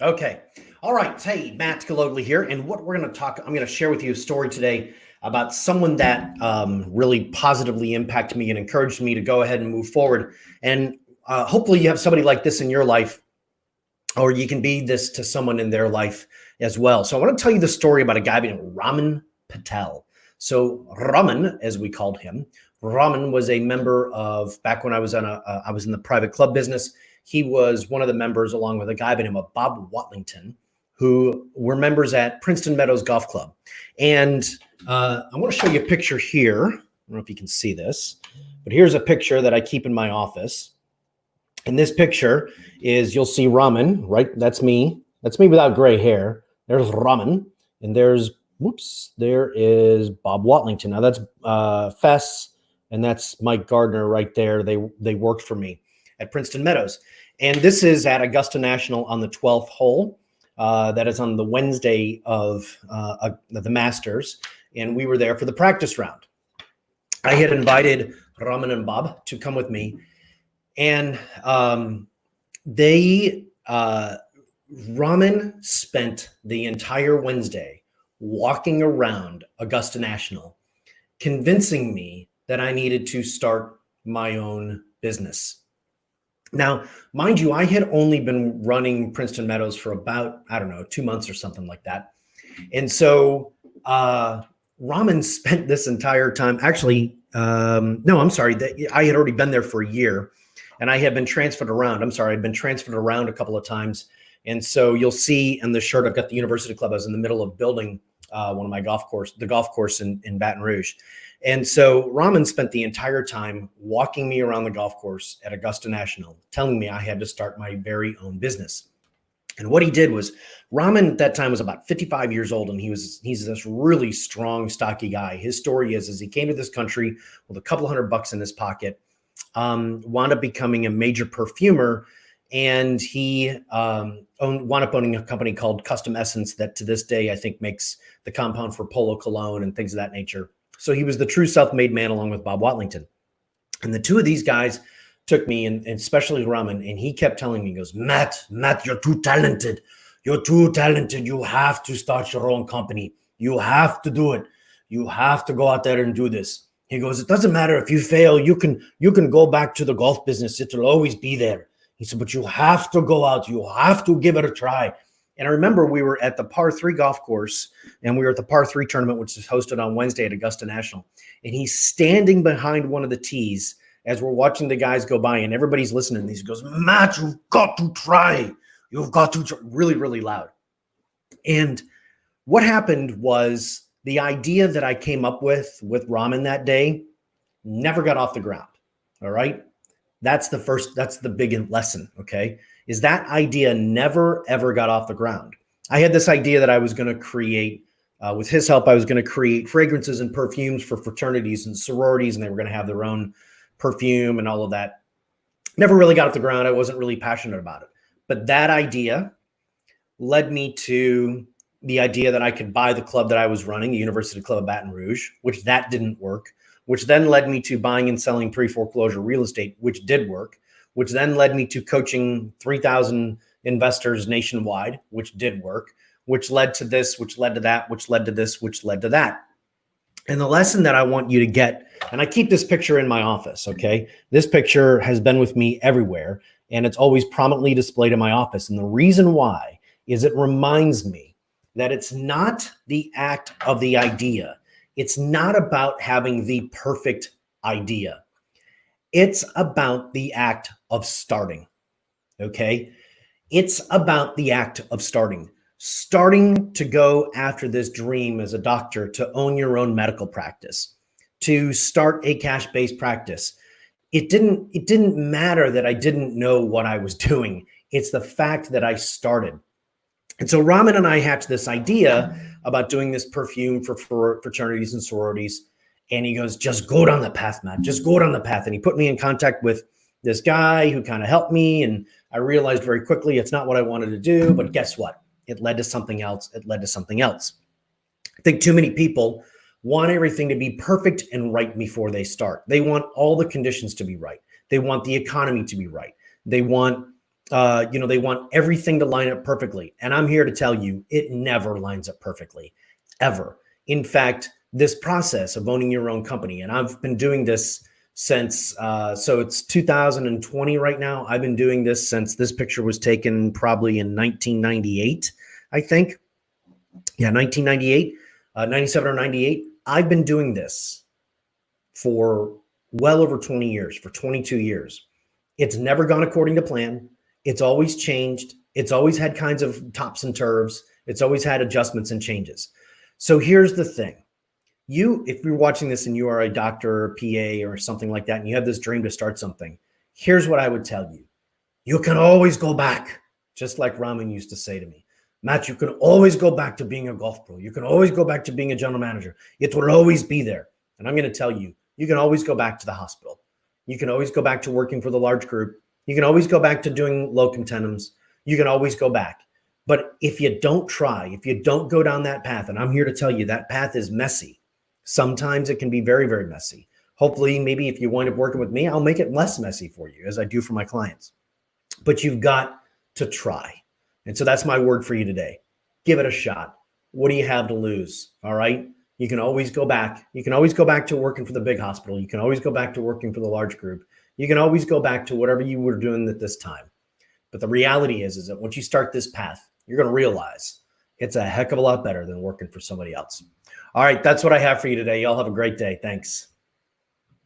Okay. All right. Hey, Matt Galogly here. And what we're going to talk, I'm going to share with you a story today about someone that really positively impacted me and encouraged me to go ahead and move forward. And hopefully you have somebody like this in your life, or you can be this to someone in their life as well. So I want to tell you the story about a guy named Raman Patel. So Raman, as we called him, Raman was a member of, back when I was I was in the private club business. He was one of the members, along with a guy by the name of Bob Wattlington, who were members at Princeton Meadows Golf Club. And I want to show you a picture here. I don't know if you can see this, but here's a picture that I keep in my office. And this picture is, you'll see Raman, right? That's me. That's me without gray hair. There's Raman. And there's, there is Bob Wattlington. Now that's Fess, and that's Mike Gardner right there. They worked for me at Princeton Meadows. And this is at Augusta National on the 12th hole. That is on the Wednesday of the Masters. And we were there for the practice round. I had invited Raman and Bob to come with me. And Raman spent the entire Wednesday walking around Augusta National, convincing me that I needed to start my own business. Now, mind you, I had only been running Princeton Meadows for about, 2 months or something like that. And so Raman spent this entire time, actually, no, I'm sorry, I had already been there for a year. And I had been transferred around. I'd been transferred around a couple of times. And so you'll see in the shirt, I've got the University Club. I was in the middle of building one of my golf course in Baton Rouge. And so Raman spent the entire time walking me around the golf course at Augusta National, telling me I had to start my very own business. And what he did was, Raman at that time was about 55 years old, and he's this really strong, stocky guy. His story is he came to this country with a couple $100 in his pocket, wound up becoming a major perfumer, and he wound up owning a company called Custom Essence that to this day I think makes the compound for Polo Cologne and things of that nature. So he was the true self-made man along with Bob Wattlington. And the two of these guys took me, and especially Raman, and he kept telling me, he goes, Matt, you're too talented. You're too talented. You have to start your own company. You have to do it. You have to go out there and do this. He goes, it doesn't matter if you fail. You can go back to the golf business. It'll always be there. He said, but you have to go out. You have to give it a try. And I remember we were at the par 3 golf course, and we were at the par 3 tournament, which is hosted on Wednesday at Augusta National. And he's standing behind one of the tees as we're watching the guys go by, and everybody's listening. He goes, Matt, you've got to try. You've got to try. Really, really loud. And what happened was, the idea that I came up with Raman that day never got off the ground. All right. That's the big lesson. Okay. Is that idea never, ever got off the ground. I had this idea that I was going to create, with his help, I was going to create fragrances and perfumes for fraternities and sororities, and they were going to have their own perfume and all of that. Never really got off the ground. I wasn't really passionate about it. But that idea led me to the idea that I could buy the club that I was running, the University Club of Baton Rouge, which that didn't work, which then led me to buying and selling pre-foreclosure real estate, which did work, which then led me to coaching 3,000 investors nationwide, which did work, which led to this, which led to that, which led to this, which led to that. And the lesson that I want you to get, and I keep this picture in my office, okay? This picture has been with me everywhere, and it's always prominently displayed in my office. And the reason why is it reminds me that it's not the act of the idea. It's not about having the perfect idea. It's about the act of starting, okay? It's about the act of starting to go after this dream as a doctor, to own your own medical practice, to start a cash-based practice. It didn't matter that I didn't know what I was doing. It's the fact that I started. And so Raman and I hatched this idea about doing this perfume for fraternities and sororities. And he goes, just go down the path, Matt. Just go down the path. And he put me in contact with this guy who kind of helped me. And I realized very quickly it's not what I wanted to do. But guess what? It led to something else. It led to something else. I think too many people want everything to be perfect and right before they start. They want all the conditions to be right. They want the economy to be right. They want They want everything to line up perfectly. And I'm here to tell you, it never lines up perfectly, ever. In fact, this process of owning your own company, and I've been doing this since, so it's 2020 right now. I've been doing this since this picture was taken probably in 1998, I think. Yeah, 1998, 97 or 98. I've been doing this for well over 20 years, for 22 years. It's never gone according to plan. It's always changed. It's always had kinds of tops and turves. It's always had adjustments and changes. So here's the thing. If you're watching this and you are a doctor or PA or something like that, and you have this dream to start something, here's what I would tell you. You can always go back, just like Raman used to say to me. Matt, you can always go back to being a golf pro. You can always go back to being a general manager. It will always be there. And I'm going to tell you, you can always go back to the hospital. You can always go back to working for the large group. You can always go back to doing locum tenens. You can always go back. But if you don't try, if you don't go down that path, and I'm here to tell you that path is messy. Sometimes it can be very, very messy. Hopefully, maybe if you wind up working with me, I'll make it less messy for you as I do for my clients. But you've got to try. And so that's my word for you today. Give it a shot. What do you have to lose? All right. You can always go back. You can always go back to working for the big hospital. You can always go back to working for the large group. You can always go back to whatever you were doing at this time. But the reality is that once you start this path, you're going to realize it's a heck of a lot better than working for somebody else. All right. That's what I have for you today. Y'all have a great day. Thanks.